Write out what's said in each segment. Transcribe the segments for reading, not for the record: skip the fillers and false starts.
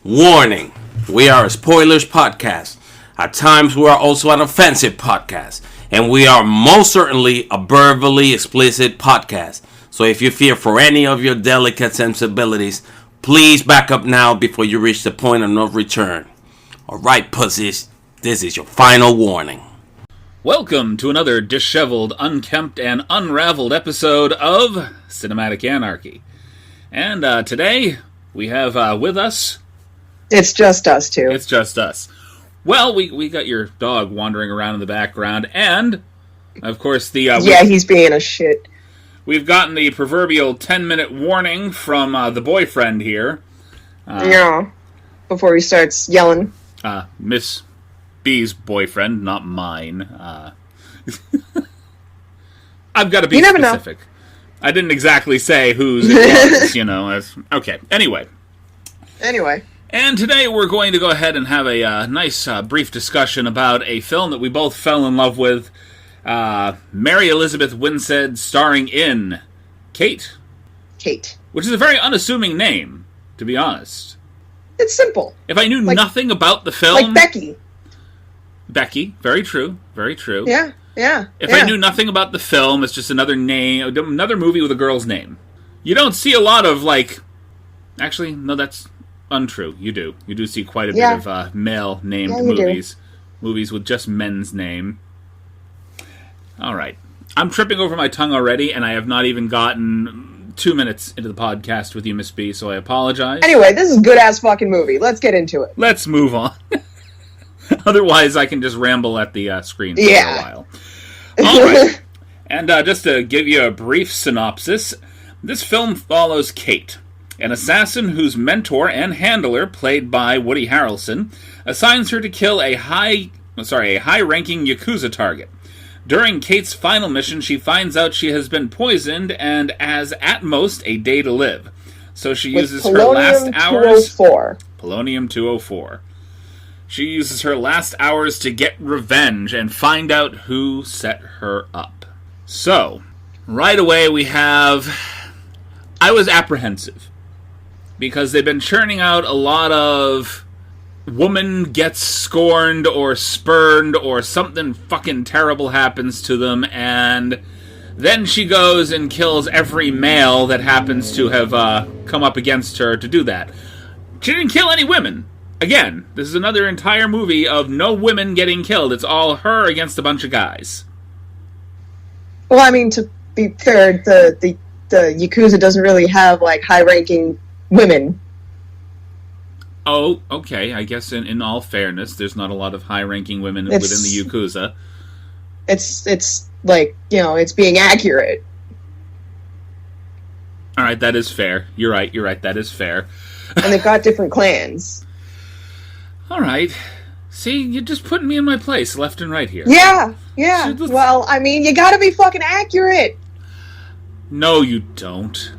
Warning, we are a spoilers podcast. At times we are also an offensive podcast. And we are most certainly a verbally explicit podcast. So if you fear for any of your delicate sensibilities, please back up now before you reach the point of no return. Alright, pussies, this is your final warning. Welcome to another disheveled, unkempt, and unraveled episode of Cinematic Anarchy. And today, we have with us... It's just us two. It's just us. Well, we got your dog wandering around in the background, and, of course, the... yeah, he's being a shit. We've gotten the proverbial 10-minute warning from the boyfriend here. Yeah, before he starts yelling. Miss B's boyfriend, not mine. I've got to be specific. Know. I didn't exactly say whose it was, you know. Okay, anyway. And today we're going to go ahead and have a nice brief discussion about a film that we both fell in love with. Mary Elizabeth Winstead starring in Kate. Which is a very unassuming name, to be honest. It's simple. If I knew nothing about the film... Like Becky. Becky, very true, very true. Yeah. If I knew nothing about the film, it's just another name, another movie with a girl's name. You don't see a lot of, like... Actually, no, that's untrue. You do. You do see quite a bit of male-named movies. Movies with just men's name. Alright. I'm tripping over my tongue already, and I have not even gotten 2 minutes into the podcast with you, Miss B, so I apologize. Anyway, this is a good-ass fucking movie. Let's get into it. Let's move on. Otherwise, I can just ramble at the screen for a while. Alright. And just to give you a brief synopsis, this film follows Kate, an assassin whose mentor and handler, played by Woody Harelson, assigns her to kill a high-ranking Yakuza target. During Kate's final mission, she finds out she has been poisoned and has, at most, a day to live. So she uses her last hours... Polonium-204. She uses her last hours to get revenge and find out who set her up. So, right away we have... I was apprehensive. Because they've been churning out a lot of... woman gets scorned or spurned or something fucking terrible happens to them, and then she goes and kills every male that happens to have come up against her to do that. She didn't kill any women. Again, this is another entire movie of no women getting killed. It's all her against a bunch of guys. Well, I mean, to be fair, the Yakuza doesn't really have, like, high-ranking women. Oh, okay. I guess in all fairness, there's not a lot of high-ranking women within the Yakuza. It's like, you know, it's being accurate. Alright, that is fair. You're right, that is fair. And they've got different clans. Alright. See, you're just putting me in my place, left and right here. Yeah. Well, I mean, you gotta be fucking accurate. No, you don't.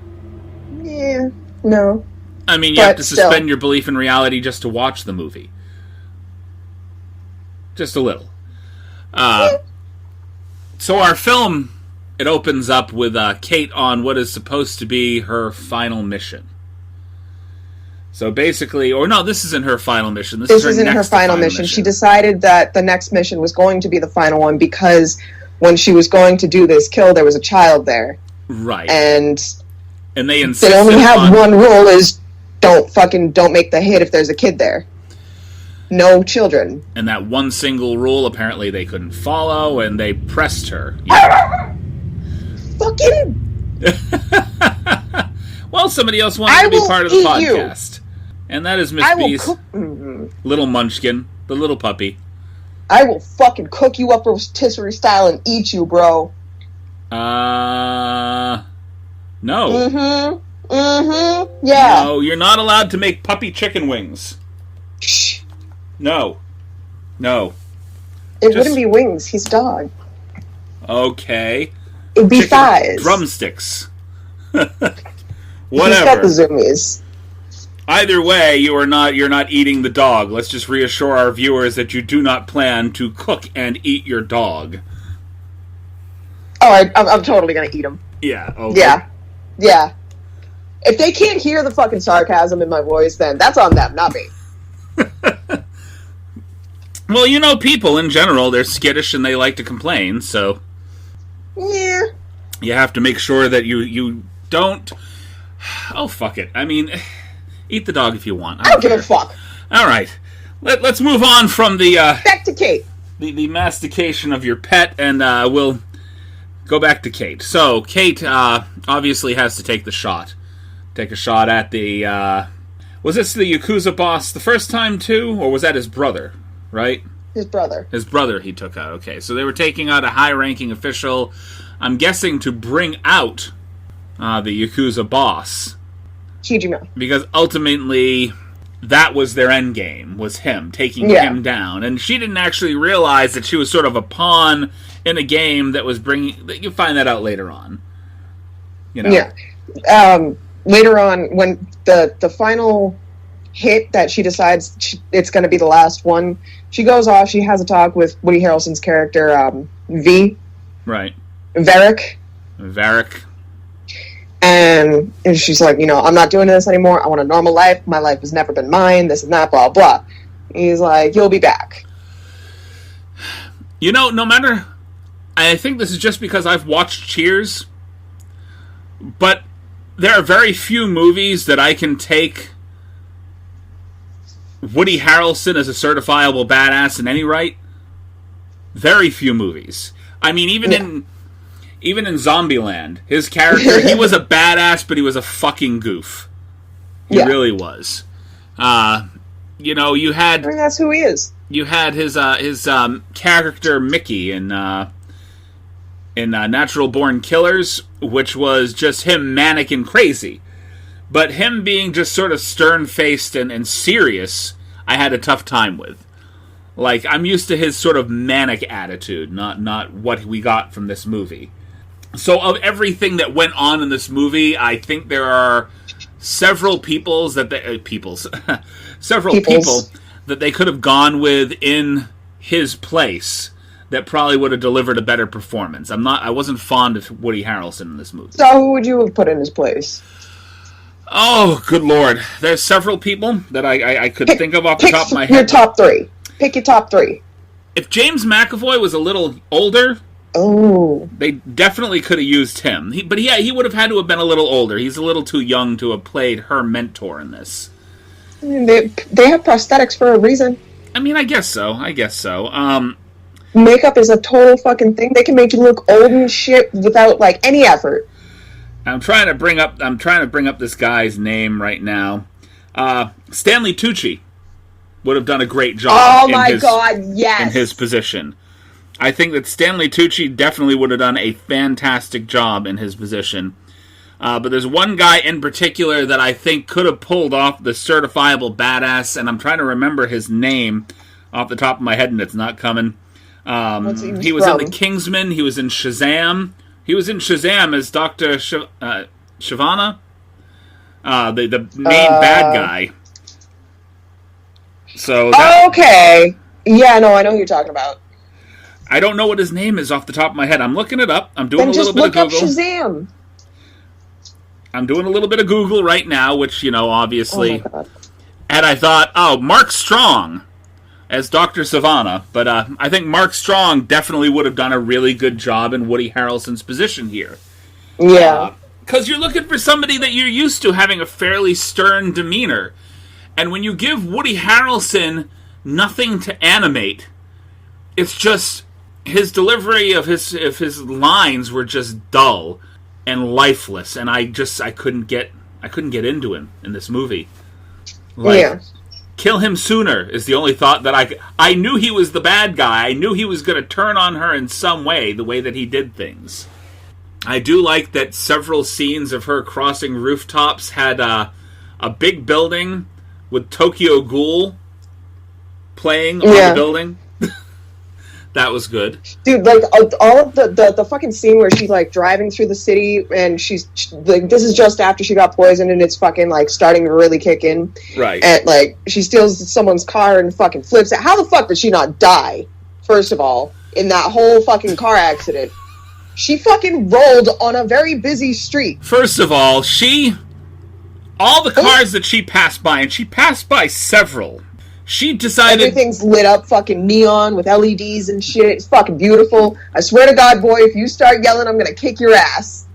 Yeah, no. I mean, you have to suspend your belief in reality just to watch the movie. Just a little. So our film, it opens up with Kate on what is supposed to be her final mission. So basically, or no, this isn't her final mission. This isn't her final mission. She decided that the next mission was going to be the final one because when she was going to do this kill, there was a child there. Right. And they insisted only have one rule is don't make the hit if there's a kid there. No children. And that one single rule, apparently they couldn't follow, and they pressed her. Fucking... Well, somebody else wanted to be part of the podcast. And that is Miss B's little munchkin, the little puppy. I will fucking cook you up rotisserie style and eat you, bro. No. Yeah. No, you're not allowed to make puppy chicken wings. Shh. No. It wouldn't be wings. He's a dog. Okay. It'd be thighs. Drumsticks. Whatever. He's got the zoomies. Either way, you're not eating the dog. Let's just reassure our viewers that you do not plan to cook and eat your dog. Oh, I'm totally gonna eat him. Yeah. Okay. Yeah. If they can't hear the fucking sarcasm in my voice, then that's on them, not me. Well, you know, people in general, they're skittish and they like to complain, so... Yeah. You have to make sure that you don't... Oh, fuck it. I mean, eat the dog if you want. I don't give a fuck. Alright. Let's move on from the... Back to Kate. The mastication of your pet, and we'll go back to Kate. So, Kate obviously has to take the shot. Take a shot at the... Was this the Yakuza boss the first time, too? Or was that his brother? Right? His brother. His brother he took out. Okay, so they were taking out a high-ranking official, I'm guessing to bring out the Yakuza boss. Kijima. Because ultimately, that was their end game, was him, taking him down. And she didn't actually realize that she was sort of a pawn in a game that was bringing... You'll find that out later on. You know? Yeah. Later on, when the final hit that she decides it's going to be the last one, she goes off, she has a talk with Woody Harrelson's character, V. Right. Varric. And she's like, I'm not doing this anymore. I want a normal life. My life has never been mine. This and that, blah, blah. He's like, you'll be back. No matter... I think this is just because I've watched Cheers, but there are very few movies that I can take Woody Harrelson as a certifiable badass in any right. Very few movies. I mean, even in Zombieland, his character, he was a badass, but he was a fucking goof. He really was. You had... I mean, that's who he is. You had his character Mickey in Natural Born Killers, which was just him manic and crazy. But him being just sort of stern-faced and serious, I had a tough time with. Like, I'm used to his sort of manic attitude, not what we got from this movie. So of everything that went on in this movie, I think there are several people that they could have gone with in his place that probably would have delivered a better performance. I wasn't fond of Woody Harrelson in this movie. So who would you have put in his place? Oh, good lord. There's several people that I could think of off the top of my head. Your top three. Pick your top three. If James McAvoy was a little older, they definitely could have used him. He would have had to have been a little older. He's a little too young to have played her mentor in this. I mean, they have prosthetics for a reason. I mean, I guess so. Makeup is a total fucking thing. They can make you look old and shit without any effort. I'm trying to bring up this guy's name right now. Stanley Tucci would have done a great job. Oh my god, yes. In his position. I think that Stanley Tucci definitely would have done a fantastic job in his position. But there's one guy in particular that I think could have pulled off the certifiable badass, and I'm trying to remember his name off the top of my head, and it's not coming. He was in The Kingsman. He was in Shazam. He was in Shazam as Dr. Shyvana, the main bad guy. So okay. Yeah, no, I know who you're talking about. I don't know what his name is off the top of my head. I'm looking it up. I'm doing a little bit of Google. Just look up Shazam. I'm doing a little bit of Google right now, which, obviously... Oh my God. And I thought, Mark Strong as Dr. Savannah. But I think Mark Strong definitely would have done a really good job in Woody Harrelson's position here. Yeah. Because you're looking for somebody that you're used to having a fairly stern demeanor. And when you give Woody Harrelson nothing to animate, it's just... His delivery of his lines were just dull and lifeless, and I couldn't get into him in this movie. Kill him sooner is the only thought that I knew he was the bad guy. I knew he was going to turn on her in some way, the way that he did things. I do like that several scenes of her crossing rooftops had a big building with Tokyo Ghoul playing on the building. That was good. Dude, all of the fucking scene where she's, driving through the city, and she's, this is just after she got poisoned, and it's fucking, starting to really kick in. Right. And, she steals someone's car and fucking flips it. How the fuck did she not die, first of all, in that whole fucking car accident? She fucking rolled on a very busy street. First of all, all the cars that she passed by, and she passed by several, She decided... Everything's lit up fucking neon with LEDs and shit. It's fucking beautiful. I swear to God, boy, if you start yelling, I'm gonna kick your ass.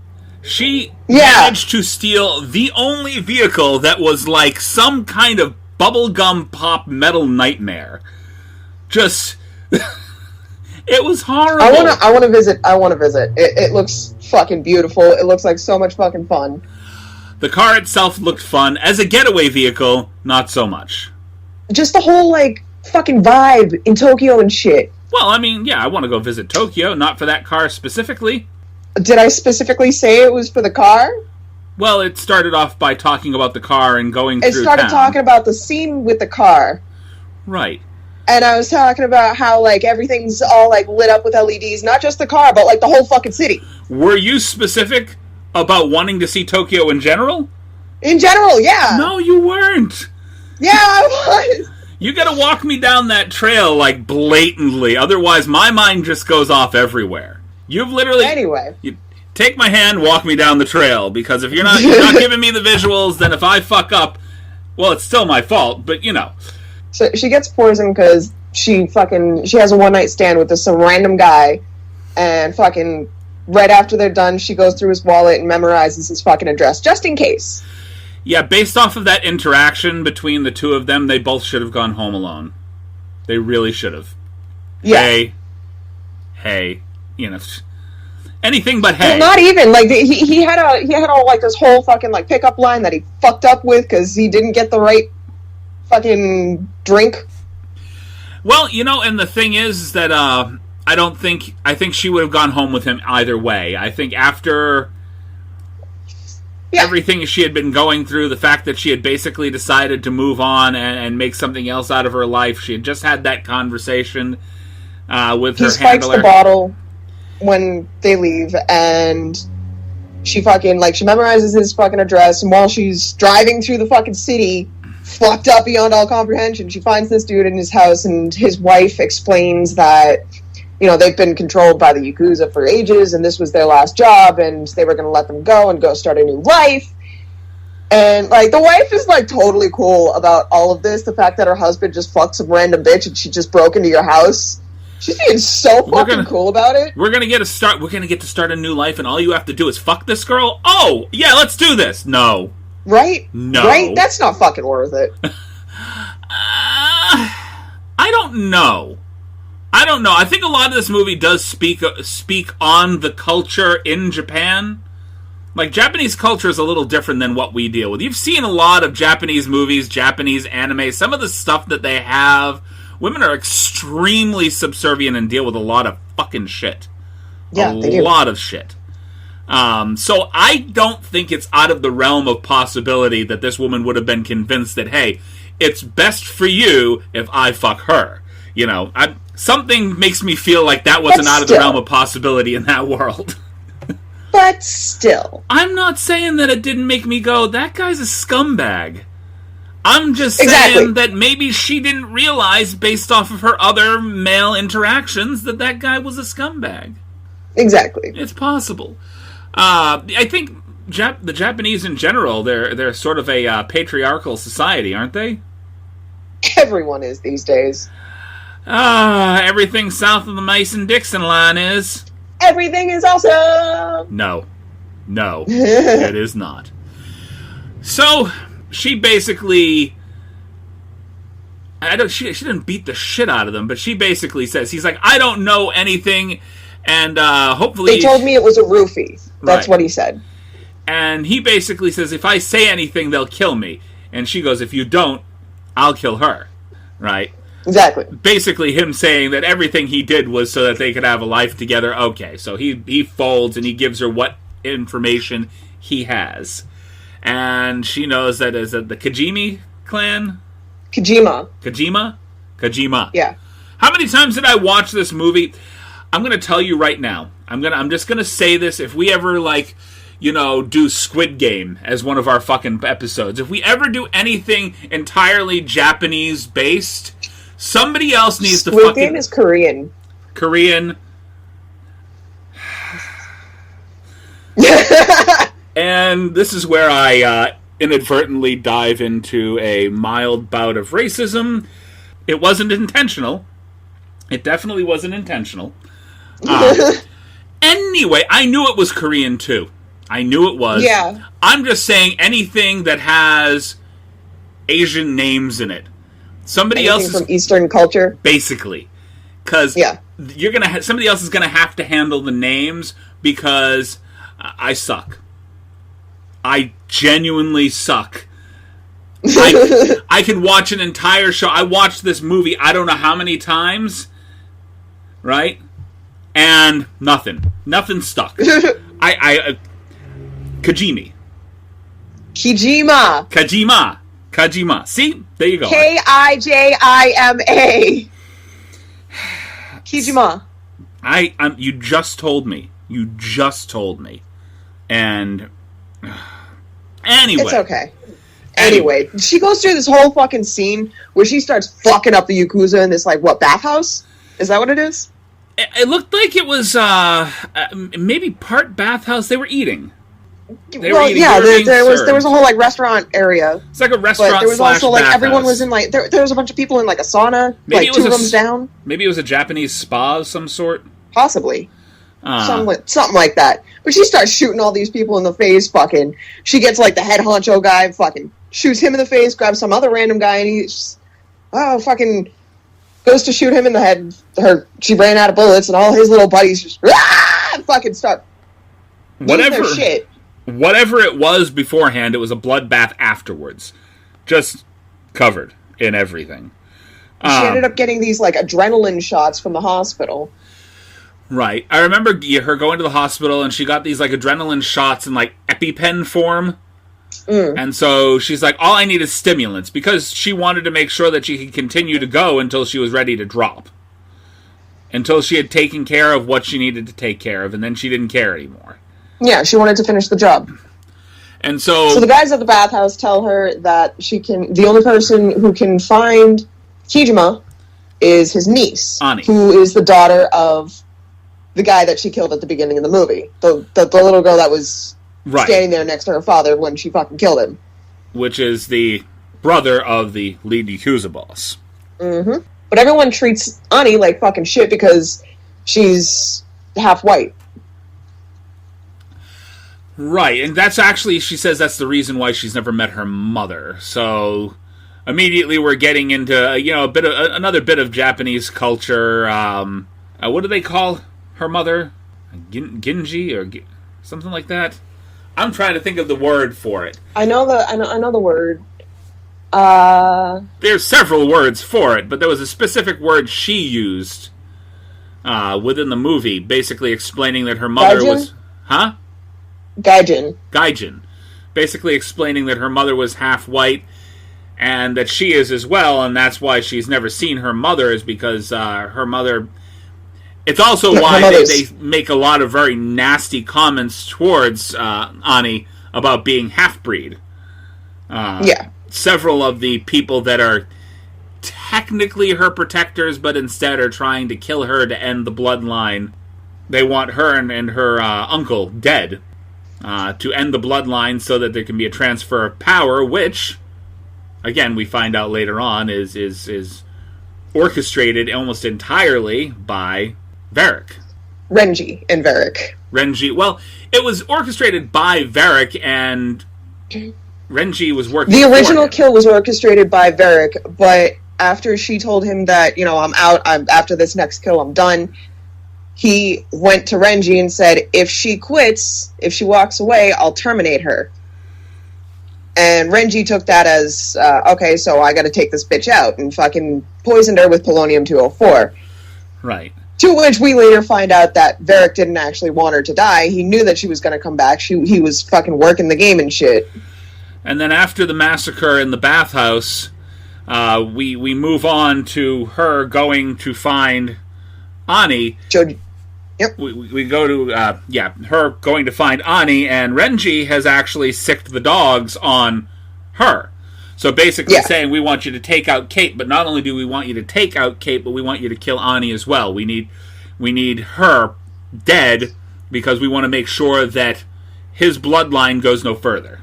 She managed to steal the only vehicle that was like some kind of bubblegum pop metal nightmare. Just... it was horrible. I want to visit. It looks fucking beautiful. It looks like so much fucking fun. The car itself looked fun. As a getaway vehicle, not so much. Just the whole, like, fucking vibe in Tokyo and shit. Well, I mean, yeah, I want to go visit Tokyo, not for that car specifically. Did I specifically say it was for the car? Well, it started off by talking about the car and going through town. It started talking about the scene with the car. Right. And I was talking about how, like, everything's all, like, lit up with LEDs. Not just the car, but, like, the whole fucking city. Were you specific about wanting to see Tokyo in general? In general, yeah. No, you weren't. Yeah, I was. You gotta walk me down that trail, like, blatantly. Otherwise, my mind just goes off everywhere. You've literally... Anyway. You take my hand, walk me down the trail. Because if you're not giving me the visuals, then if I fuck up, well, it's still my fault, but, you know... So she gets poisoned because she has a one-night stand with some random guy, and fucking right after they're done, she goes through his wallet and memorizes his fucking address, just in case. Yeah, based off of that interaction between the two of them, they both should have gone home alone. They really should have. Yeah. Hey, you know, anything but hey. Well, not even, like, he had all, like, this whole fucking, like, pickup line that he fucked up with because he didn't get the right fucking drink. Well, you know, and the thing is that I think she would have gone home with him either way. I think after everything she had been going through, the fact that she had basically decided to move on and make something else out of her life, she had just had that conversation with her handler. He spikes the bottle when they leave, and she fucking, like, she memorizes his fucking address, and while she's driving through the fucking city, fucked up beyond all comprehension, she finds this dude in his house, and his wife explains that, you know, they've been controlled by the Yakuza for ages, and this was their last job, and they were going to let them go and go start a new life. And, like, the wife is, like, totally cool about all of this. The fact that her husband just fucked some random bitch and she just broke into your house. She's being so fucking cool about it. We're going to get to start a new life, and all you have to do is fuck this girl? Oh, yeah, let's do this. No. Right? No. Right? That's not fucking worth it. I don't know. I think a lot of this movie does speak on the culture in Japan. Like, Japanese culture is a little different than what we deal with. You've seen a lot of Japanese movies, Japanese anime. Some of the stuff that they have, women are extremely subservient and deal with a lot of fucking shit. Yeah, they do. A lot of shit. So I don't think it's out of the realm of possibility that this woman would have been convinced that, hey, it's best for you if I fuck her. You know, something makes me feel like that wasn't out of the realm of possibility in that world. But still. I'm not saying that it didn't make me go, that guy's a scumbag. I'm just saying that maybe she didn't realize, based off of her other male interactions, that guy was a scumbag. Exactly. It's possible. I think the Japanese in general, they're sort of a patriarchal society, aren't they? Everyone is these days. Everything south of the Mason-Dixon line is... Everything is awesome! No, it is not. So, she basically... She didn't beat the shit out of them, but she basically says, he's like, I don't know anything, and hopefully... They told me it was a roofie. That's what he said. And he basically says, if I say anything, they'll kill me. And she goes, if you don't, I'll kill her. Right? Exactly. Basically him saying that everything he did was so that they could have a life together. Okay, so he folds and he gives her what information he has. And she knows that is it the Kajimi clan? Kajima? Yeah. How many times did I watch this movie? I'm going to tell you right now. I'm just going to say this. If we ever, like, you know, do Squid Game as one of our fucking episodes, if we ever do anything entirely Japanese-based, somebody else needs to fucking... Squid Game is Korean. And this is where I inadvertently dive into a mild bout of racism. It wasn't intentional. It definitely wasn't intentional. Anyway, I knew it was Korean, too. I knew it was. Yeah. I'm just saying anything that has Asian names in it. Somebody else from Eastern culture. Basically. Because you're gonna somebody else is going to have to handle the names because I suck. I genuinely suck. I could watch an entire show. I watched this movie I don't know how many times, right? And nothing stuck. Kajimi. Kajima. See? There you go. Kijima. Kijima. You just told me. And anyway. It's okay. Anyway, she goes through this whole fucking scene where she starts fucking up the Yakuza in this, bathhouse? Is that what it is? It looked like it was, maybe part bathhouse. They were eating. There was a whole, restaurant area. It's like a restaurant. But there was also, bathhouse. everyone was in, there was a bunch of people in, a sauna, maybe 2 rooms down. Maybe it was a Japanese spa of some sort? Possibly. Something like that. But she starts shooting all these people in the face, fucking. She gets, the head honcho guy, fucking shoots him in the face, grabs some other random guy, and he's fucking goes to shoot him in the head. She ran out of bullets, and all his little buddies just fucking start losing their shit. Whatever it was beforehand, it was a bloodbath afterwards. Just covered in everything. She ended up getting these, adrenaline shots from the hospital. Right. I remember her going to the hospital, and she got these, adrenaline shots in, EpiPen form. And so she's like, all I need is stimulants, because she wanted to make sure that she could continue to go until she was ready to drop. Until she had taken care of what she needed to take care of, and then she didn't care anymore. Yeah, she wanted to finish the job. And so the guys at the bathhouse tell her that the only person who can find Kijima is his niece, Ani, who is the daughter of the guy that she killed at the beginning of the movie. The little girl that was standing there next to her father when she fucking killed him. Which is the brother of the lead Yakuza boss. Mm-hmm. But everyone treats Ani like fucking shit because she's half white. Right, and that's actually, she says that's the reason why she's never met her mother. So immediately we're getting into, another bit of Japanese culture. What do they call her mother? Ginji or something like that? I'm trying to think of the word for it. I know the word. There's several words for it, but there was a specific word she used within the movie, basically explaining that her mother was... Huh? Gaijin. Basically explaining that her mother was half white, and that she is as well, and that's why she's never seen her mother, is because her mother... It's also why they make a lot of very nasty comments towards Ani about being half-breed. Several of the people that are technically her protectors, but instead are trying to kill her to end the bloodline. They want her and her uncle dead to end the bloodline so that there can be a transfer of power, which, again, we find out later on is orchestrated almost entirely by Varric. Renji and Varric. Well, it was orchestrated by Varric, and Renji was working. The original kill was orchestrated by Varric, but after she told him that, I'm out, after this next kill, I'm done, he went to Renji and said, if she quits, if she walks away, I'll terminate her. And Renji took that as, okay, so I gotta take this bitch out, and fucking poisoned her with polonium-204. Right. To which we later find out that Varric didn't actually want her to die. He knew that she was gonna come back. He was fucking working the game and shit. And then after the massacre in the bathhouse, we move on to her going to find Ani. Yep. We go to, her going to find Ani, and Renji has actually sicked the dogs on her. So basically saying, we want you to take out Kate, but not only do we want you to take out Kate, but we want you to kill Ani as well. We need her dead, because we want to make sure that his bloodline goes no further.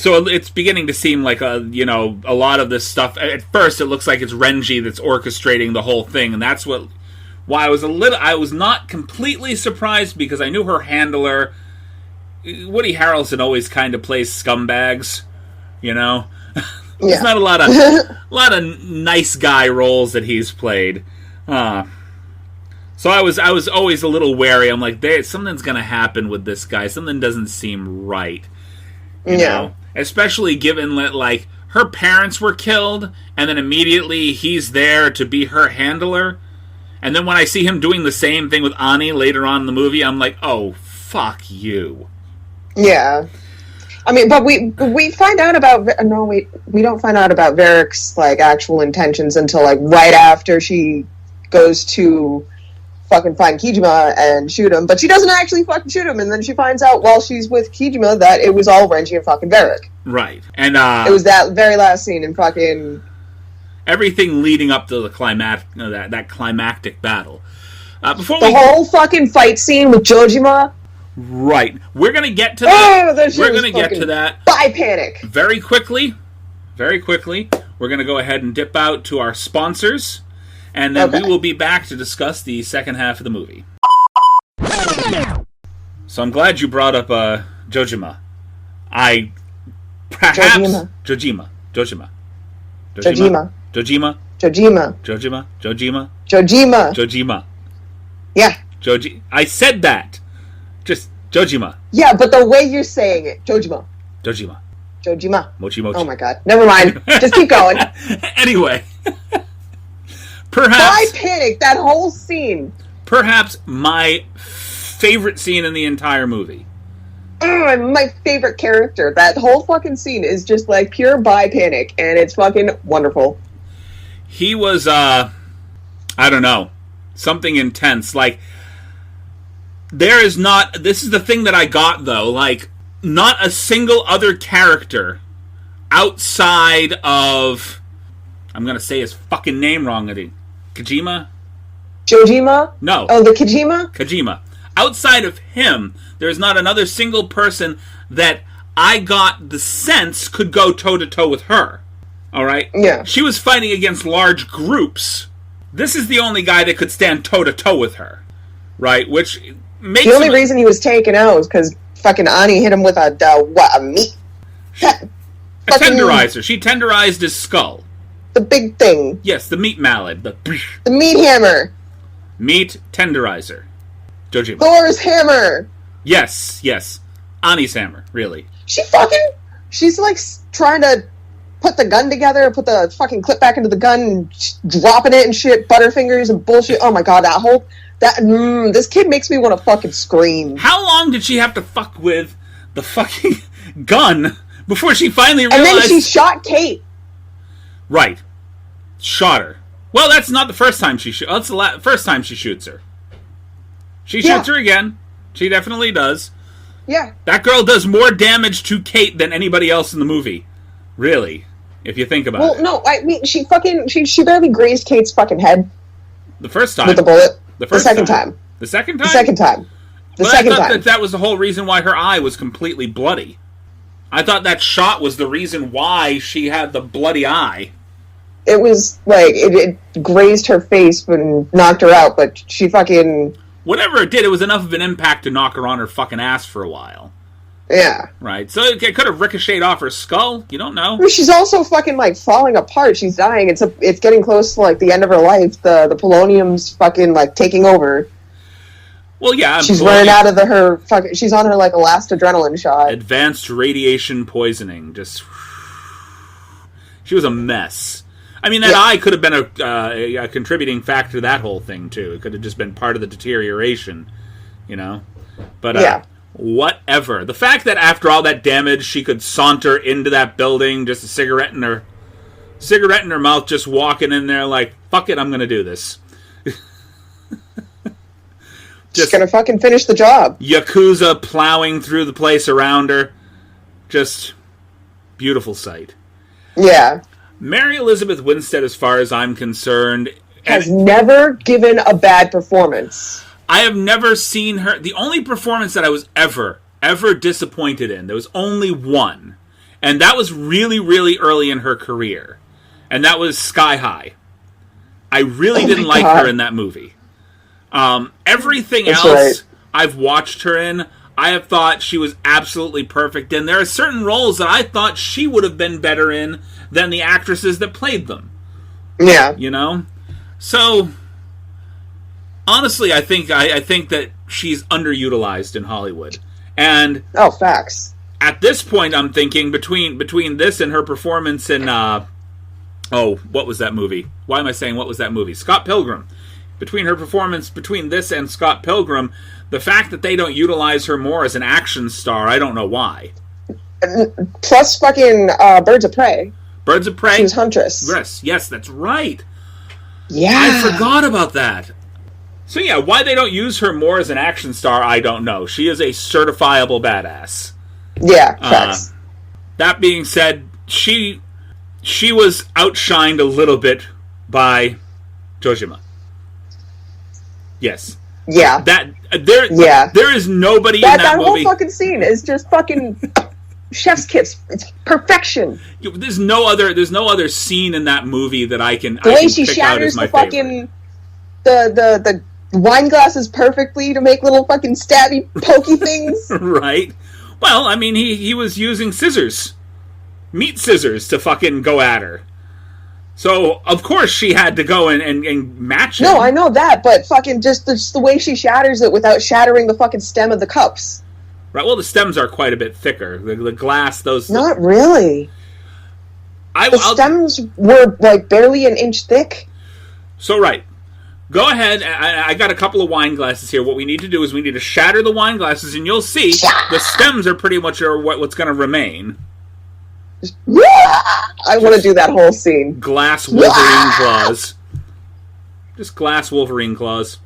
So it's beginning to seem like a lot of this stuff. At first, it looks like it's Renji that's orchestrating the whole thing, and that's why I was not completely surprised, because I knew her handler, Woody Harrelson, always kind of plays scumbags, There's not a lot of nice guy roles that he's played. So I was always a little wary. I'm like, something's gonna happen with this guy. Something doesn't seem right. You know? Especially given that, like, her parents were killed, and then immediately he's there to be her handler. And then when I see him doing the same thing with Ani later on in the movie, I'm like, oh, fuck you. Yeah. I mean, but we find out about... No, we don't find out about Varric's, like, actual intentions until, like, right after she goes to fucking find Kijima and shoot him. But she doesn't actually fucking shoot him, and then she finds out while she's with Kijima that it was all Renji and fucking Varric. Right. And, it was that very last scene in fucking... Everything leading up to the that climactic battle. Whole fucking fight scene with Jojima. Right. We're going to get to that. We're going to get to that. By panic. Very quickly. We're going to go ahead and dip out to our sponsors. And then we will be back to discuss the second half of the movie. So I'm glad you brought up Jojima. Jojima. Yeah. I said that. Just Jojima. Yeah, but the way you're saying it. Jojima. Mochi. Oh my god. Never mind. Just keep going. Anyway. Perhaps... By panic, that whole scene. Perhaps my favorite scene in the entire movie. My favorite character. That whole fucking scene is just like pure bi panic, and it's fucking wonderful. He was, I don't know, something intense. Like, this is the thing that I got, though, like, not a single other character outside of, I'm gonna say his fucking name wrong, Kojima? Jojima? No. Oh, the Kojima? Kojima. Outside of him, there's not another single person that I got the sense could go toe-to-toe with her. Alright? Yeah. She was fighting against large groups. This is the only guy that could stand toe-to-toe with her. Right? Which makes the only reason he was taken out was because fucking Ani hit him with a meat... A tenderizer. She tenderized his skull. The big thing. Yes, the meat mallet. The meat hammer. Meat tenderizer. Jojima. Thor's hammer. Yes. Ani's hammer, really. She's like trying to put the gun together, put the fucking clip back into the gun, and dropping it and shit, butterfingers and bullshit. Oh my god, this kid makes me want to fucking scream. How long did she have to fuck with the fucking gun before she finally realized... And then she shot Kate. Right. Shot her. Well, that's not the first time she shoots. That's the first time she shoots her. She shoots her again. She definitely does. Yeah. That girl does more damage to Kate than anybody else in the movie. Really. If you think about it. Well, no, I mean, she barely grazed Kate's fucking head. The first time. With the bullet. The second time. The second time? The second time. I thought that was the whole reason why her eye was completely bloody. I thought that shot was the reason why she had the bloody eye. It was, like, it grazed her face and knocked her out, but she fucking... Whatever it did, it was enough of an impact to knock her on her fucking ass for a while. Yeah. Right, so it could have ricocheted off her skull, you don't know. She's also fucking, like, falling apart, she's dying, it's getting close to, like, the end of her life, the polonium's fucking, like, taking over. Well, yeah. She's running out of her fucking... She's on her, like, last adrenaline shot. Advanced radiation poisoning, just... She was a mess. I mean, that eye could have been a contributing factor to that whole thing, too. It could have just been part of the deterioration, you know? But, whatever. The fact that after all that damage, she could saunter into that building, just a cigarette in her mouth, just walking in there like, fuck it, I'm gonna do this. Just gonna fucking finish the job. Yakuza plowing through the place around her. Just beautiful sight. Yeah. Mary Elizabeth Winstead, as far as I'm concerned... has never given a bad performance. I have never seen her... The only performance that I was ever disappointed in, there was only one. And that was really, really early in her career. And that was Sky High. I really didn't like her in that movie. Everything else I've watched her in, I have thought she was absolutely perfect in. There are certain roles that I thought she would have been better in than the actresses that played them. Yeah. You know? So, honestly, I think that she's underutilized in Hollywood. And facts. At this point, I'm thinking between this and her performance in what was that movie? Why am I saying what was that movie? Scott Pilgrim. Between her performance between this and Scott Pilgrim, the fact that they don't utilize her more as an action star, I don't know why. Plus fucking Birds of Prey. Birds of Prey? She was Huntress. Yes, that's right. Yeah. I forgot about that. So yeah, why they don't use her more as an action star, I don't know. She is a certifiable badass. Yeah, facts. That being said, she was outshined a little bit by Jojima. Yes. Yeah. There is nobody in that movie. That whole fucking scene is just fucking chef's kiss. It's perfection. There's no other scene in that movie that I can the way she pick out as shatters my the fucking favorite. the wine glasses perfectly to make little fucking stabby pokey things. Right. Well, I mean, he was using scissors. Meat scissors to fucking go at her. So, of course, she had to go and match him. No, I know that, but fucking just the way she shatters it without shattering the fucking stem of the cups. Right, well, the stems are quite a bit thicker. The glass, those... Not really. The stems were, like, barely an inch thick. So, right. Go ahead. I got a couple of wine glasses here. What we need to do is we need to shatter the wine glasses, and you'll see the stems are pretty much what's going to remain. I want to do that whole scene. Glass Wolverine claws. Just glass Wolverine claws.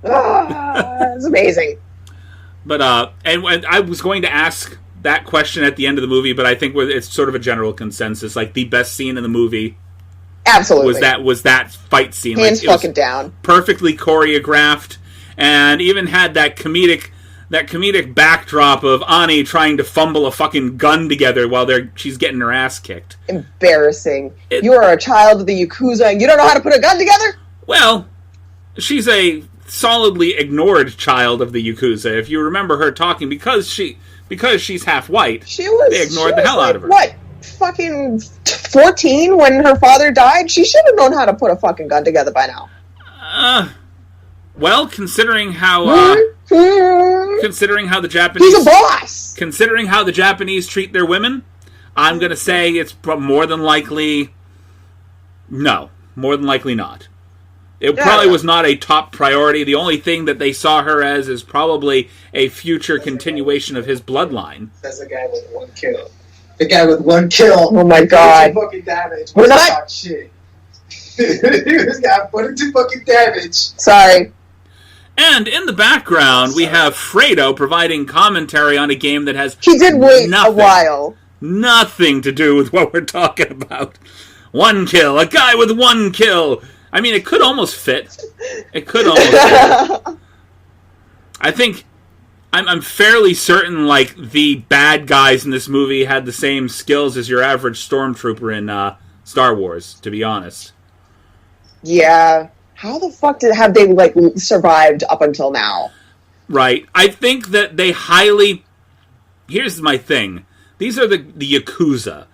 It's amazing. But and I was going to ask that question at the end of the movie, but I think it's sort of a general consensus. Like, the best scene in the movie, absolutely, was that fight scene. Hands fucking down, perfectly choreographed, and even had that comedic backdrop of Ani trying to fumble a fucking gun together while she's getting her ass kicked. Embarrassing. You are a child of the Yakuza and you don't know how to put a gun together? Well, she's a solidly ignored child of the Yakuza. If you remember her talking, because she's half white, they ignored the hell out of her. What? Fucking 14 when her father died? She should have known how to put a fucking gun together by now. Well, considering how the Japanese... He's a boss! Considering how the Japanese treat their women, I'm going to say it's more than likely... No. More than likely not. It probably was not a top priority. The only thing that they saw her as is probably a future continuation of his bloodline. That's a guy with one kill. The guy with one kill. Oh my god. 42 fucking damage. We're not... Shit. This guy 42 fucking damage. Sorry. And in the background, we have Fredo providing commentary on a game that has he did wait a while. Nothing to do with what we're talking about. One kill. A guy with one kill. I mean, it could almost fit. It could almost fit. I think... I'm fairly certain, like, the bad guys in this movie had the same skills as your average stormtrooper in Star Wars, to be honest. Yeah. How the fuck have they, like, survived up until now? Right. I think that they highly... Here's my thing. These are the Yakuza.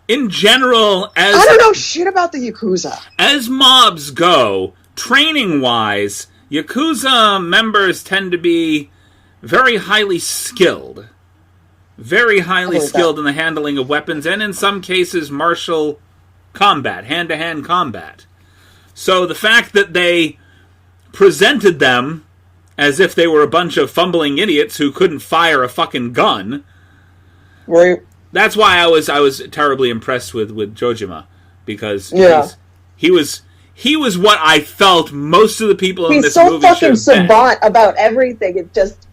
In general, as... I don't know shit about the Yakuza. As mobs go, training-wise, Yakuza members tend to be very highly skilled. Very highly skilled in the handling of weapons, and in some cases, martial combat, hand-to-hand combat. So the fact that they presented them as if they were a bunch of fumbling idiots who couldn't fire a fucking gun, right? That's why I was terribly impressed with Jojima, because he was what I felt most of the people in this movie should have been. He's so fucking savant about everything. It just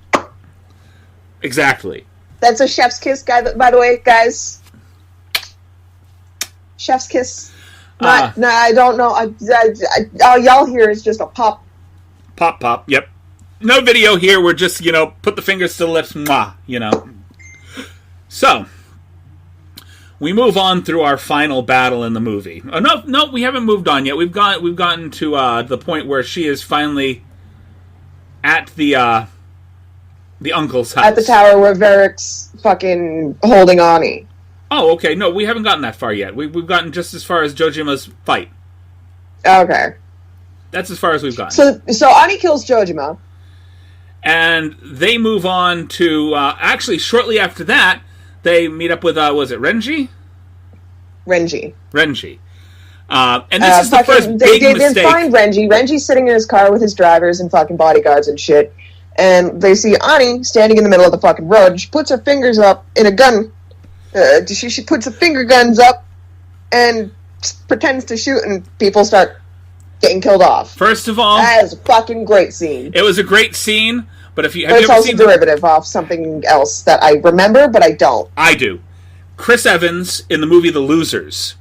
exactly. That's a chef's kiss, guy. By the way, guys, chef's kiss. No, I don't know. All y'all hear is just a pop. Pop, pop, yep. No video here. We're just, put the fingers to the lips, mwah, So, we move on through our final battle in the movie. No, we haven't moved on yet. We've gotten to the point where she is finally at the uncle's house. At the tower where Varric's fucking holding Ani. Oh, okay. No, we haven't gotten that far yet. We've gotten just as far as Jojima's fight. Okay. That's as far as we've gotten. So Ani kills Jojima. And they move on to... actually, shortly after that, they meet up with, was it Renji? Renji. And this is the first big mistake. They find Renji. Renji's sitting in his car with his drivers and fucking bodyguards and shit. And they see Ani standing in the middle of the fucking road. She puts her fingers up in a gun. She puts the finger guns up and pretends to shoot, and people start getting killed off. First of all, that is a fucking great scene. It was a great scene, but if you have it's also derivative off something else that I remember, but I don't. I do. Chris Evans in the movie The Losers,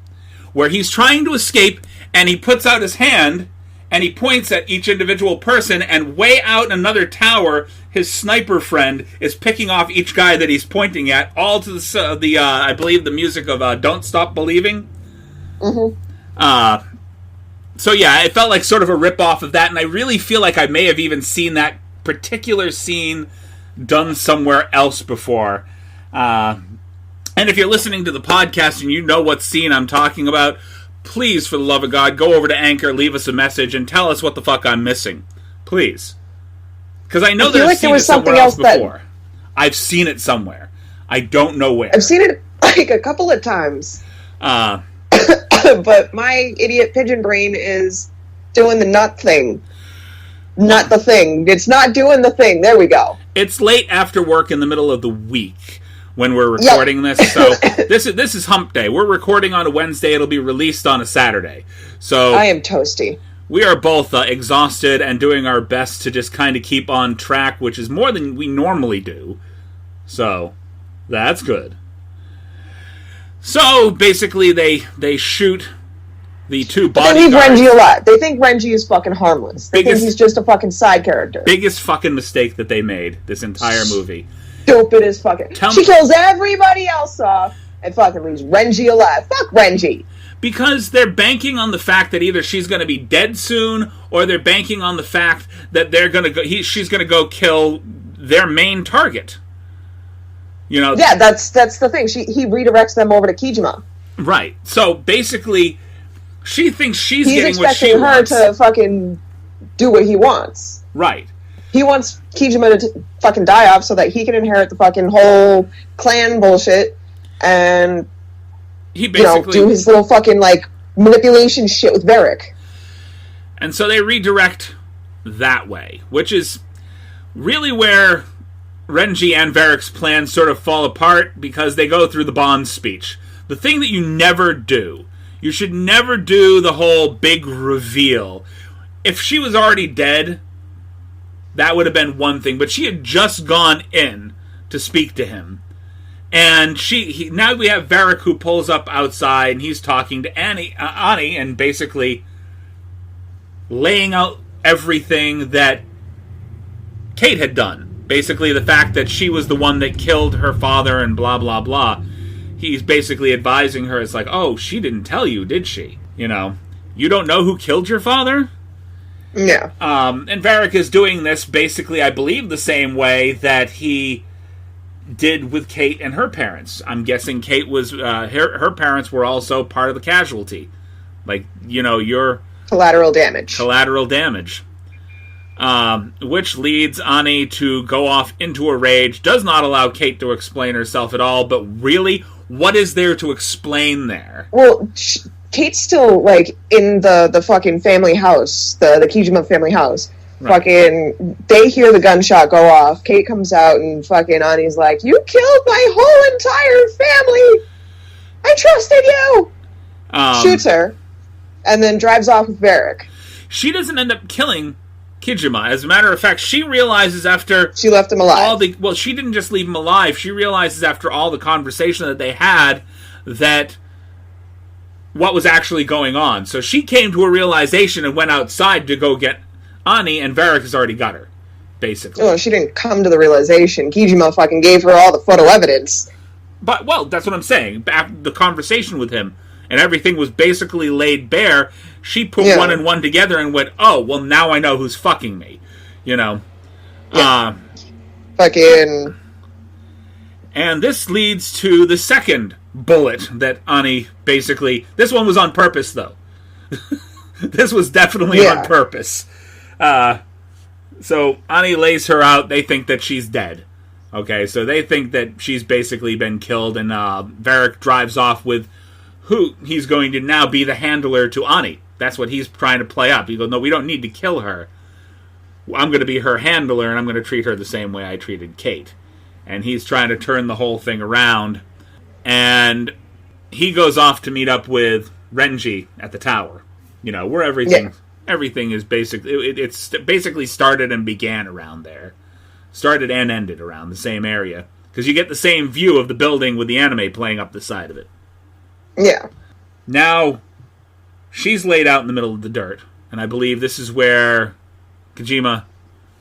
where he's trying to escape, and he puts out his hand, and he points at each individual person, and way out in another tower, his sniper friend is picking off each guy that he's pointing at, all to the I believe, the music of Don't Stop Believing. Mm-hmm. So yeah, it felt like sort of a rip-off of that, and I really feel like I may have even seen that particular scene done somewhere else before. And if you're listening to the podcast and you know what scene I'm talking about, please, for the love of God, go over to Anchor, leave us a message, and tell us what the fuck I'm missing. Please. Because I know that I've seen it somewhere else before. I've seen it somewhere. I don't know where. I've seen it like a couple of times. But my idiot pigeon brain is doing the nut thing. Not the thing. It's not doing the thing. There we go. It's late after work in the middle of the week when we're recording this. So this is hump day. We're recording on a Wednesday. It'll be released on a Saturday. So I am toasty. We are both exhausted and doing our best to just kind of keep on track, which is more than we normally do. So that's good. So basically they shoot the two bodyguards. They leave Renji alive. They think Renji is fucking harmless. They think he's just a fucking side character. Biggest fucking mistake that they made this entire movie. Stupid as fucking. She kills everybody else off and fucking leaves Renji alive. Fuck Renji. Because they're banking on the fact that either she's going to be dead soon, or they're banking on the fact that they're going to go. She's going to go kill their main target. You know. Yeah, that's the thing. He redirects them over to Kijima. Right. So basically, she thinks she's getting what she wants. He's expecting her to fucking do what he wants. Right. He wants Kijima to fucking die off so that he can inherit the fucking whole clan bullshit and he basically do his little fucking like manipulation shit with Varric. And so they redirect that way, which is really where Renji and Varric's plans sort of fall apart because they go through the Bond speech. The thing that you never do. You should never do the whole big reveal. If she was already dead, that would have been one thing. But she had just gone in to speak to him. And now we have Varric who pulls up outside and he's talking to Ani and basically laying out everything that Kate had done. Basically the fact that she was the one that killed her father and blah, blah, blah. He's basically advising her, it's like, oh, she didn't tell you, did she? You know, you don't know who killed your father? Yeah. And Varric is doing this basically, I believe, the same way that he did with Kate and her parents. I'm guessing Kate was, her parents were also part of the casualty. Like, you know, your... Collateral damage. Which leads Ani to go off into a rage, does not allow Kate to explain herself at all, but really, what is there to explain there? Well, Kate's still, like, in the fucking family house, the Kijima family house. Right. Fucking, they hear the gunshot go off. Kate comes out and fucking Ani's like, you killed my whole entire family! I trusted you! Shoots her, and then drives off with Varric. She doesn't end up killing Kijima. As a matter of fact, she realizes after... She left him alive. Well, she didn't just leave him alive. She realizes after all the conversation that they had that what was actually going on. So she came to a realization and went outside to go get Ani, and Varric has already got her, basically. Well, she didn't come to the realization. Kijima fucking gave her all the photo evidence. But, well, that's what I'm saying. After the conversation with him, and everything was basically laid bare, she put one and one together and went, oh, well, now I know who's fucking me. You know? Yeah. Fucking... And this leads to the second bullet that Ani basically... This one was on purpose, though. This was definitely on purpose. So Ani lays her out. They think that she's dead. Okay, so they think that she's basically been killed, and Varric drives off with who he's going to now be the handler to Ani. That's what he's trying to play up. He goes, no, we don't need to kill her. I'm going to be her handler, and I'm going to treat her the same way I treated Kate. And he's trying to turn the whole thing around. And he goes off to meet up with Renji at the tower. You know, where everything is basically... It's basically started and began around there. Started and ended around the same area. Because you get the same view of the building with the anime playing up the side of it. Yeah. Now, she's laid out in the middle of the dirt. And I believe this is where Kojima...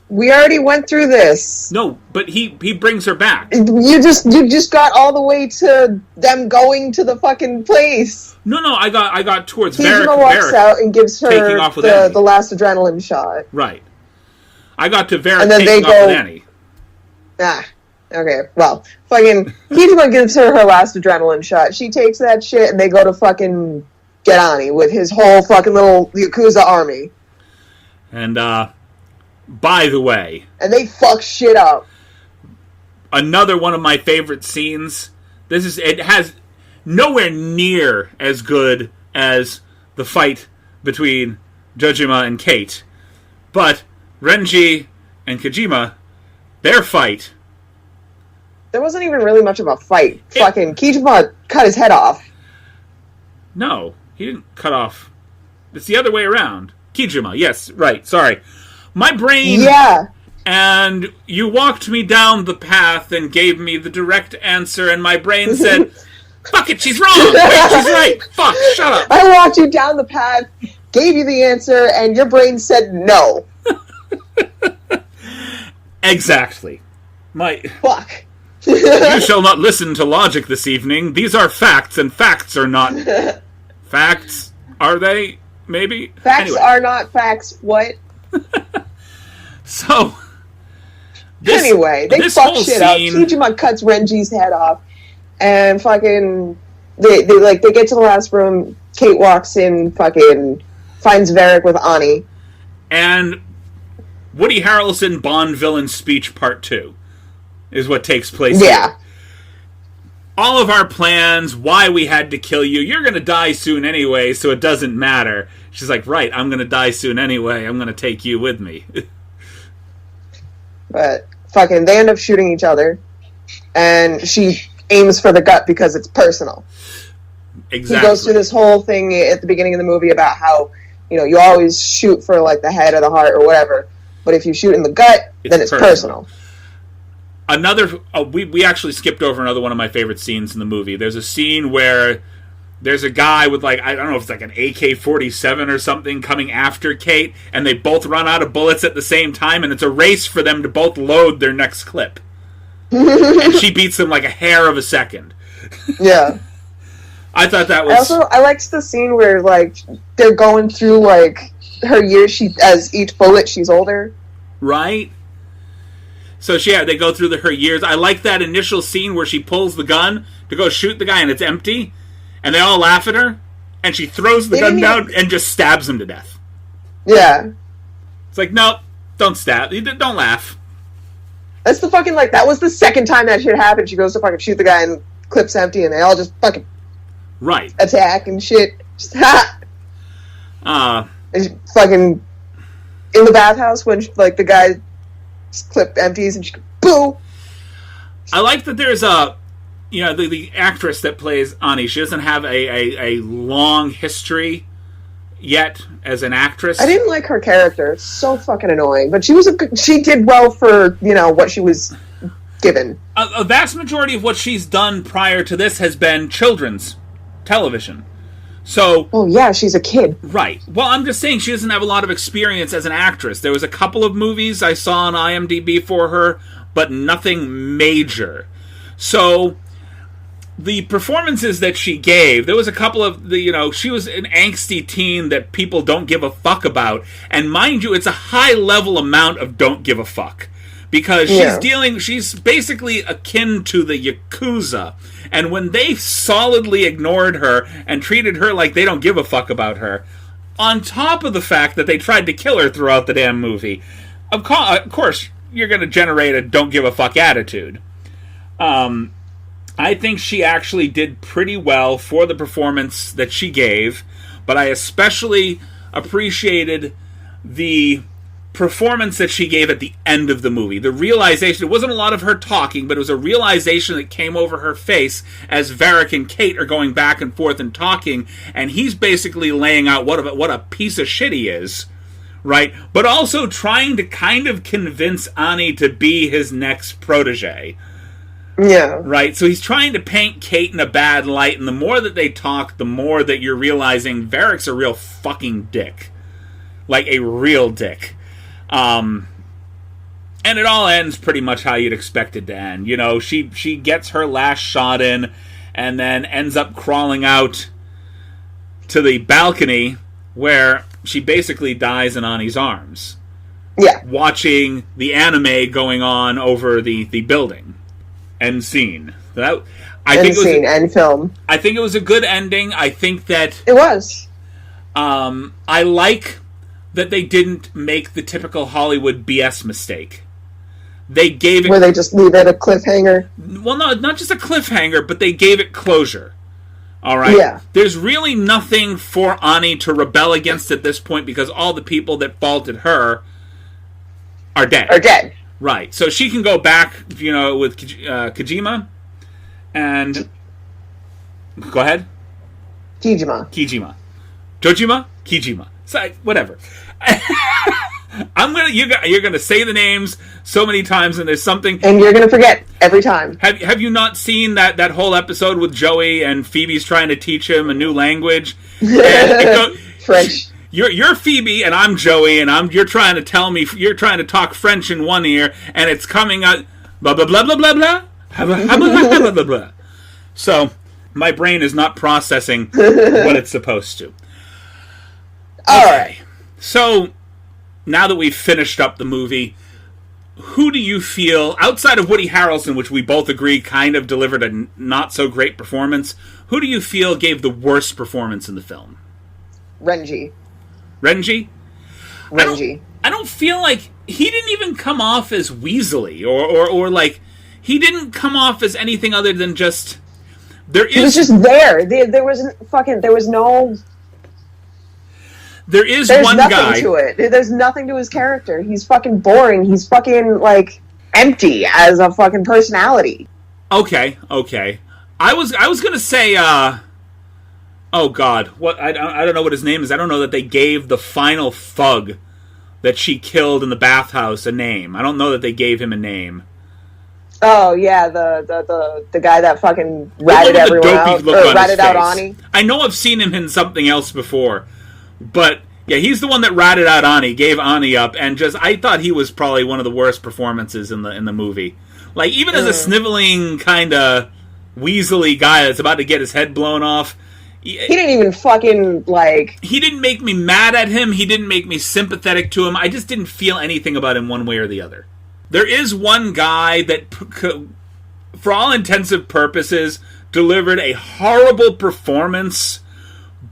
We already went through this. No, but he brings her back. You just got all the way to them going to the fucking place. No, I got towards Kojima walks out and gives her the last adrenaline shot. Right. I got to Varric and then taking off with Annie. Okay. Well, fucking Kojima gives her last adrenaline shot. She takes that shit and they go to fucking get Ani with his whole fucking little Yakuza army. And by the way... And they fuck shit up. Another one of my favorite scenes. It has nowhere near as good as the fight between Jojima and Kate. But Renji and Kojima, their fight... There wasn't even really much of a fight. Fucking Kojima cut his head off. No, he didn't cut off. It's the other way around. Kojima, yes, right, sorry. My brain... Yeah. And you walked me down the path and gave me the direct answer, and my brain said, fuck it, she's wrong! Wait, she's right! Fuck, shut up! I walked you down the path, gave you the answer, and your brain said no. Exactly. Fuck. You shall not listen to logic this evening. These are facts, and facts are not... Facts? Are they? Maybe? Facts are not facts. What? So... Anyway, they fuck shit up. Kojima cuts Renji's head off, and fucking... They get to the last room, Kate walks in, fucking finds Varric with Ani. And Woody Harrelson Bond villain speech part 2 is what takes place here. All of our plans, why we had to kill you, you're going to die soon anyway, so it doesn't matter. She's like, right, I'm going to die soon anyway, I'm going to take you with me. But fucking, they end up shooting each other, and she aims for the gut because it's personal. Exactly. He goes through this whole thing at the beginning of the movie about how, you know, you always shoot for, like, the head or the heart or whatever, but if you shoot in the gut, then it's personal. Another, we actually skipped over another one of my favorite scenes in the movie. There's a scene where there's a guy with, like, I don't know if it's like an AK-47 or something coming after Kate, and they both run out of bullets at the same time, and it's a race for them to both load their next clip. And she beats them like a hair of a second. Yeah. I thought that was... I liked the scene where, like, they're going through, like, her years, as each bullet, she's older. Right? So, they go through her years. I like that initial scene where she pulls the gun to go shoot the guy and it's empty, and they all laugh at her, and she throws the gun down and just stabs him to death. Yeah. It's like, no, don't stab. Don't laugh. That's the fucking, like, that was the second time that shit happened. She goes to fucking shoot the guy and clip's empty, and they all just fucking... Right. Attack and shit. Just, ha! And fucking... In the bathhouse when, like, the guy... clip empties and she goes, boo! I like that there's the actress that plays Ani, she doesn't have a long history yet as an actress. I didn't like her character. It's so fucking annoying. But she did well for, you know, what she was given. A vast majority of what she's done prior to this has been children's television. So... Oh, yeah, she's a kid. Right. Well, I'm just saying she doesn't have a lot of experience as an actress. There was a couple of movies I saw on IMDb for her, but nothing major. So, the performances that she gave, there was a couple of she was an angsty teen that people don't give a fuck about, and mind you, it's a high level amount of don't give a fuck, because she's basically akin to the Yakuza, and when they solidly ignored her and treated her like they don't give a fuck about her, on top of the fact that they tried to kill her throughout the damn movie, of course you're going to generate a don't give a fuck attitude. I think she actually did pretty well for the performance that she gave, but I especially appreciated the performance that she gave at the end of the movie. The realization, it wasn't a lot of her talking, but it was a realization that came over her face as Varric and Kate are going back and forth and talking, and he's basically laying out what a piece of shit he is, right? But also trying to kind of convince Ani to be his next protege. Yeah. Right? So he's trying to paint Kate in a bad light, and the more that they talk, the more that you're realizing Varric's a real fucking dick. Like, a real dick. And it all ends pretty much how you'd expect it to end. She gets her last shot in, and then ends up crawling out to the balcony, where she basically dies in Ani's arms. Yeah. Watching the anime going on over the building. End scene. End film. I think it was a good ending. I think that it was. I like that they didn't make the typical Hollywood BS mistake. They gave it, where they just leave it a cliffhanger. Well, no, not just a cliffhanger, but they gave it closure. All right. Yeah. There's really nothing for Ani to rebel against at this point, because all the people that faulted her are dead. Right, so she can go back, with Kojima, and go ahead. Kijima. Kijima. So, whatever. You're gonna say the names so many times, and there's something, and you're gonna forget every time. Have you not seen that whole episode with Joey and Phoebe's trying to teach him a new language? French. You're Phoebe and I'm Joey, and you're trying to tell me, you're trying to talk French in one ear, and it's coming out blah blah blah blah blah blah blah blah blah. So my brain is not processing what it's supposed to. All right. So now that we've finished up the movie, who do you feel, outside of Woody Harrelson, which we both agree kind of delivered a not so great performance, who do you feel gave the worst performance in the film? Renji. I don't feel like he didn't even come off as weaselly or like he didn't come off as anything other than just he was just there. There was one guy to it. There's nothing to his character. He's fucking boring. He's fucking like empty as a fucking personality. Okay. I was gonna say oh God, what I don't know what his name is. I don't know that they gave the final thug that she killed in the bathhouse a name. I don't know that they gave him a name. Oh yeah, the guy that fucking ratted everyone out, or ratted out Ani. I know I've seen him in something else before, but yeah, he's the one that ratted out Ani, gave Ani up, and I thought he was probably one of the worst performances in the movie. Like, even as a sniveling kind of weaselly guy that's about to get his head blown off. He didn't even fucking, like... He didn't make me mad at him. He didn't make me sympathetic to him. I just didn't feel anything about him one way or the other. There is one guy that, for all intensive purposes, delivered a horrible performance,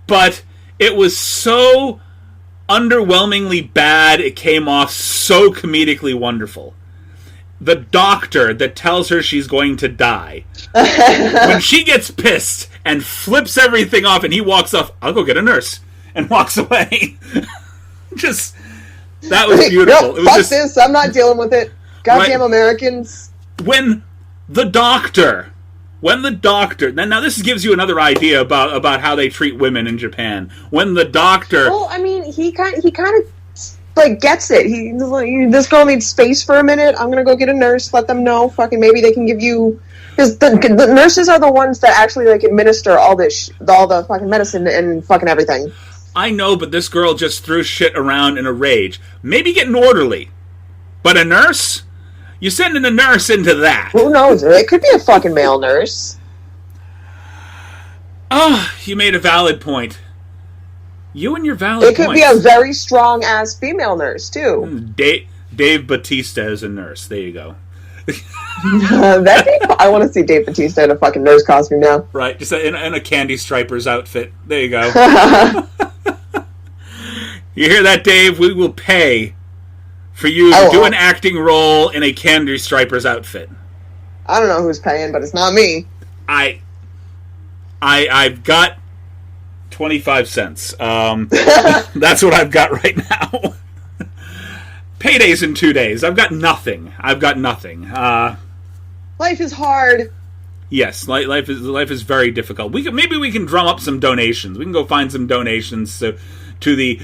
but it was so underwhelmingly bad, it came off so comedically wonderful. The doctor that tells her she's going to die. When she gets pissed and flips everything off and he walks off, I'll go get a nurse, and walks away. That was beautiful. Nope, fuck this, I'm not dealing with it. Goddamn right. Americans. When the doctor, now this gives you another idea about how they treat women in Japan. When the doctor... Well, I mean, he kind of like gets it. He's like, this girl needs space for a minute. I'm gonna go get a nurse. Let them know. Fucking maybe they can give you, because the nurses are the ones that actually like administer all the fucking medicine and fucking everything. I know, but this girl just threw shit around in a rage. Maybe get an orderly, but a nurse? You're sending a nurse into that. Who knows? It could be a fucking male nurse. You made a valid point. You and your valid It could points. be a very strong-ass female nurse, too. Dave Bautista as a nurse. There you go. I want to see Dave Bautista in a fucking nurse costume now. Right, just in a Candy Striper's outfit. There you go. You hear that, Dave? We will pay for you to do an acting role in a Candy Striper's outfit. I don't know who's paying, but it's not me. I've got 25 cents. That's what I've got right now. Payday's in 2 days. I've got nothing. Life is hard. Yes, life is very difficult. Maybe we can drum up some donations. We can go find some donations to the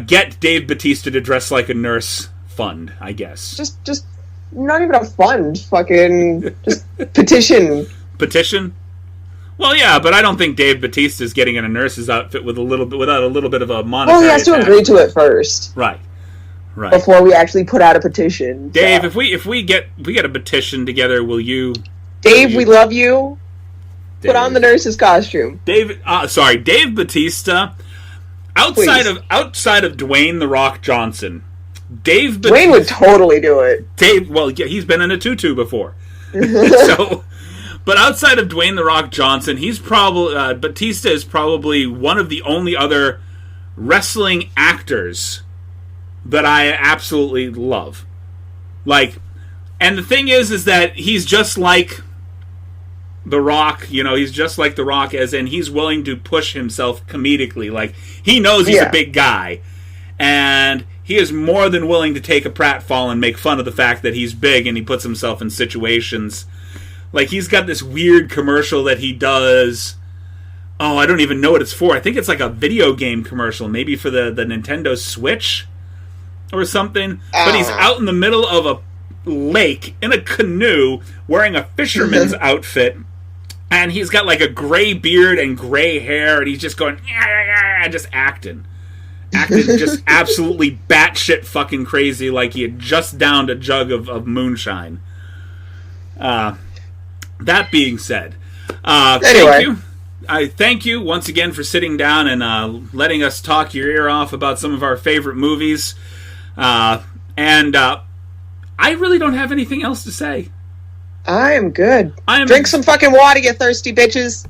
Get Dave Bautista to Dress Like a Nurse fund, I guess. Just not even a fund. Fucking just petition. Petition? Well, yeah, but I don't think Dave Bautista's getting in a nurse's outfit without a little bit of a monetary. Well, he has to agree to it first. Right. Before we actually put out a petition. Dave, so. if we get a petition together, will you? Dave, we love you. Dave. Put on the nurse's costume. Dave Bautista. Outside of Dwayne "The Rock" Johnson, Dwayne would totally do it. He's been in a tutu before. But outside of Dwayne "The Rock" Johnson, he's probably Bautista is probably one of the only other wrestling actors that I absolutely love. And the thing is that he's just like The Rock. He's just like The Rock, as in he's willing to push himself comedically. He knows he's a big guy, and he is more than willing to take a pratfall and make fun of the fact that he's big, and he puts himself in situations. He's got this weird commercial that he does. Oh, I don't even know what it's for. I think it's like a video game commercial, maybe for the Nintendo Switch or something. But he's out in the middle of a lake in a canoe wearing a fisherman's outfit, and he's got a gray beard and gray hair, and he's just going, just acting just absolutely batshit fucking crazy, like he had just downed a jug of moonshine. That being said, thank you. I thank you once again for sitting down and letting us talk your ear off about some of our favorite movies. And I really don't have anything else to say. I am good. Drink some fucking water, you thirsty bitches.